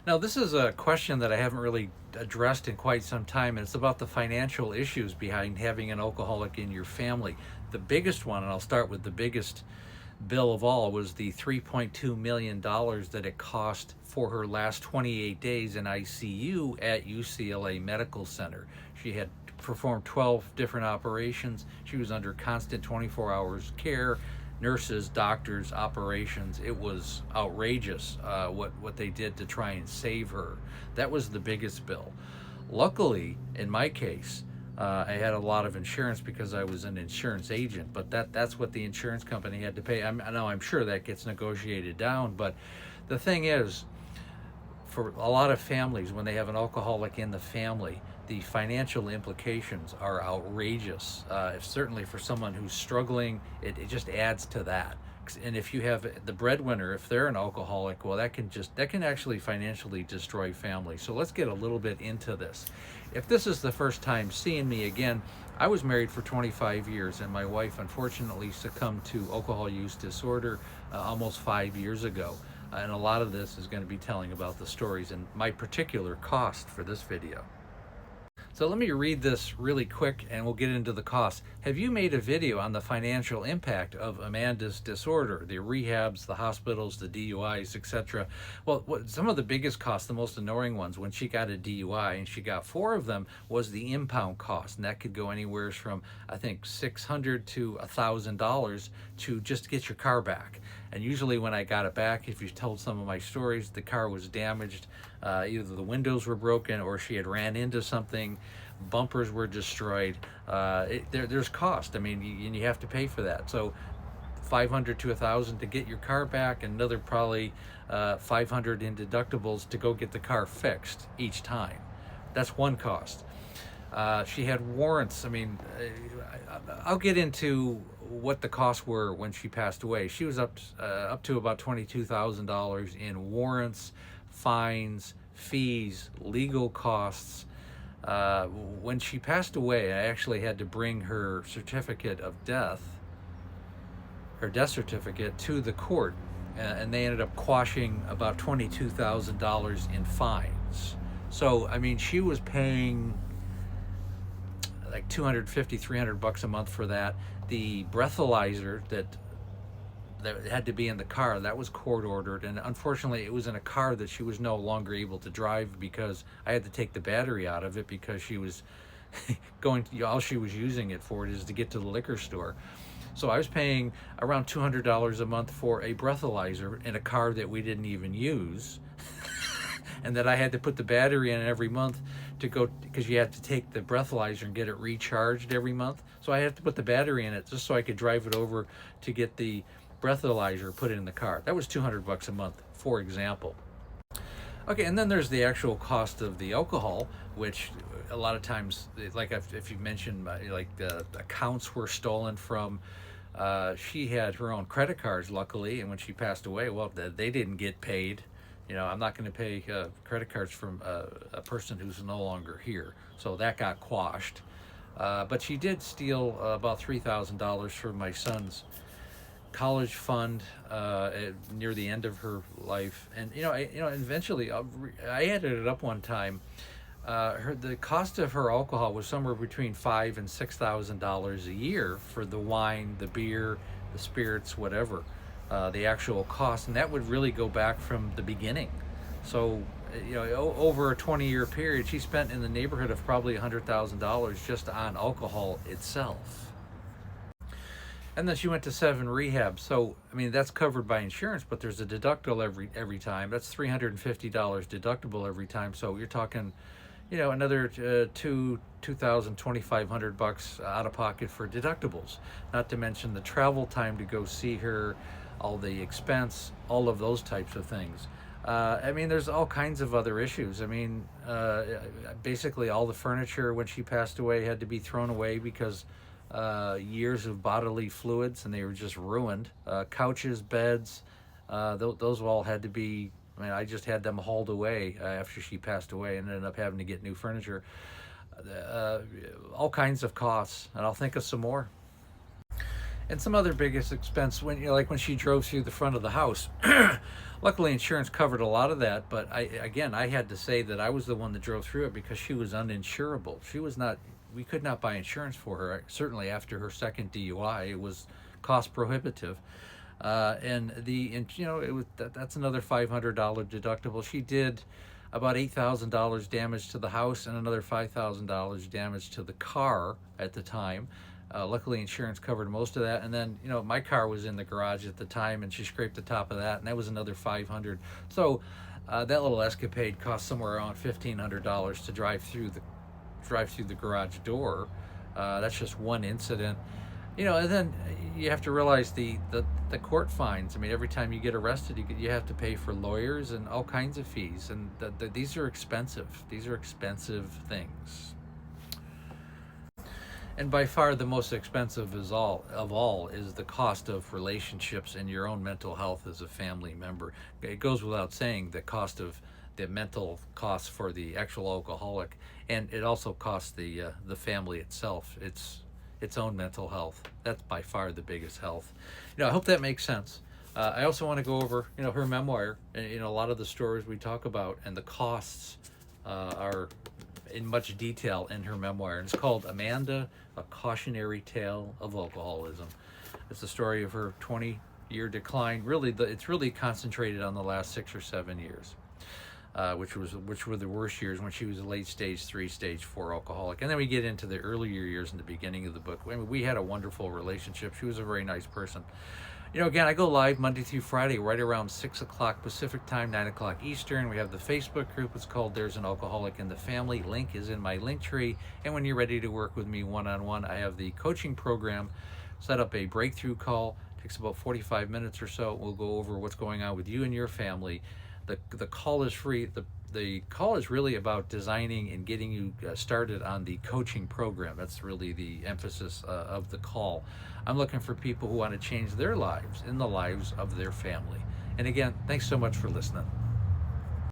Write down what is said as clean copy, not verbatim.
Now, this is a question that I haven't really addressed in quite some time, and it's about the financial issues behind having an alcoholic in your family. The biggest one, and I'll start with the biggest bill of all, was the $3.2 million that it cost for her last 28 days in ICU at UCLA Medical Center. She had performed 12 different operations. She was under constant 24 hours care, nurses, doctors, operations. It was outrageous what they did to try and save her. That was the biggest bill. Luckily, in my case, I had a lot of insurance because I was an insurance agent, but that's what the insurance company had to pay. I'm sure that gets negotiated down, but the thing is, for a lot of families, when they have an alcoholic in the family, the financial implications are outrageous. Certainly for someone who's struggling, it just adds to that. And if you have the breadwinner, if they're an alcoholic, well, that can actually financially destroy families. So let's get a little bit into this. If this is the first time seeing me again, I was married for 25 years, and my wife unfortunately succumbed to alcohol use disorder almost 5 years ago. And a lot of this is going to be telling about the stories and my particular cost for this video. So let me read this really quick and we'll get into the cost. Have you made a video on the financial impact of Amanda's disorder, the rehabs, the hospitals, the DUIs, etc.? Well, some of the biggest costs, the most annoying ones, when she got a DUI, and she got 4 of them, was the impound cost. And that could go anywhere from, I think, $600 to $1,000 to just get your car back. And usually when I got it back, if you told some of my stories, the car was damaged. Either the windows were broken or she had ran into something, bumpers were destroyed. There's cost. I mean, you have to pay for that. So $500 to $1,000 to get your car back, and another probably $500 in deductibles to go get the car fixed each time. That's one cost. She had warrants. I mean, I'll get into what the costs were when she passed away. She was up to about $22,000 in warrants, fines, fees, legal costs. When she passed away, I actually had to bring her certificate of death, her death certificate, to the court, and they ended up quashing about $22,000 in fines. So, I mean, she was paying like $250, $300 a month for that. The breathalyzer that had to be in the car, that was court ordered, and unfortunately it was in a car that she was no longer able to drive because I had to take the battery out of it because she was all she was using it for is to get to the liquor store. So I was paying around $200 a month for a breathalyzer in a car that we didn't even use and that I had to put the battery in every month to go, because you had to take the breathalyzer and get it recharged every month. So I had to put the battery in it just so I could drive it over to get the breathalyzer put in the car. That was $200 a month, for example. Okay, and then there's the actual cost of the alcohol, which a lot of times, like if you mentioned, like the accounts were stolen from. She had her own credit cards, luckily, and when she passed away, well, they didn't get paid. You know, I'm not going to pay credit cards from a person who's no longer here. So that got quashed. But she did steal about $3,000 from my son's college fund near the end of her life. And, eventually I added it up one time. The cost of her alcohol was somewhere between $5,000 and $6,000 a year for the wine, the beer, the spirits, whatever. The actual cost, and that would really go back from the beginning. So, over a 20-year period, she spent in the neighborhood of probably $100,000 just on alcohol itself. And then she went to 7 rehabs. So, I mean, that's covered by insurance, but there's a deductible every time. That's $350 deductible every time. So you're talking, another $2,500 out of pocket for deductibles. Not to mention the travel time to go see her, all the expense, all of those types of things. I mean, there's all kinds of other issues. I mean, basically all the furniture when she passed away had to be thrown away because years of bodily fluids, and they were just ruined. Couches, beds, those all had to be, I just had them hauled away after she passed away and ended up having to get new furniture. All kinds of costs, and I'll think of some more. And some other biggest expense when like when she drove through the front of the house. Luckily, insurance covered a lot of that, but I had to say that I was the one that drove through it because she was uninsurable. She was not. We could not buy insurance for her. Certainly after her second DUI, it was cost prohibitive. And it was that's another $500 deductible. She did about $8,000 damage to the house and another $5,000 damage to the car at the time. Luckily, insurance covered most of that. And then, my car was in the garage at the time, and she scraped the top of that, and that was another $500. So that little escapade cost somewhere around $1,500 to drive through the garage door. That's just one incident. And then you have to realize the court fines. I mean, every time you get arrested, you have to pay for lawyers and all kinds of fees, and these are expensive. These are expensive things. And by far the most expensive of all is the cost of relationships and your own mental health as a family member. It goes without saying the cost of the mental costs for the actual alcoholic, and it also costs the family itself its own mental health. That's by far the biggest health. I hope that makes sense. I also want to go over her memoir, and a lot of the stories we talk about and the costs are in much detail in her memoir, and it's called Amanda, A Cautionary Tale of Alcoholism. It's the story of her 20-year decline. Really, it's really concentrated on the last 6 or 7 years, which were the worst years, when she was a late stage 3, stage 4 alcoholic. And then we get into the earlier years in the beginning of the book. I mean, we had a wonderful relationship. She was a very nice person. Again, I go live Monday through Friday right around 6 o'clock Pacific time, 9 o'clock Eastern. We have the Facebook group. It's called There's an Alcoholic in the Family. Link is in my link tree. And when you're ready to work with me one-on-one, I have the coaching program. Set up a breakthrough call. It takes about 45 minutes or so. We'll go over what's going on with you and your family. The call is free. The call is really about designing and getting you started on the coaching program. That's really the emphasis of the call. I'm looking for people who want to change their lives and the lives of their family. And again, thanks so much for listening.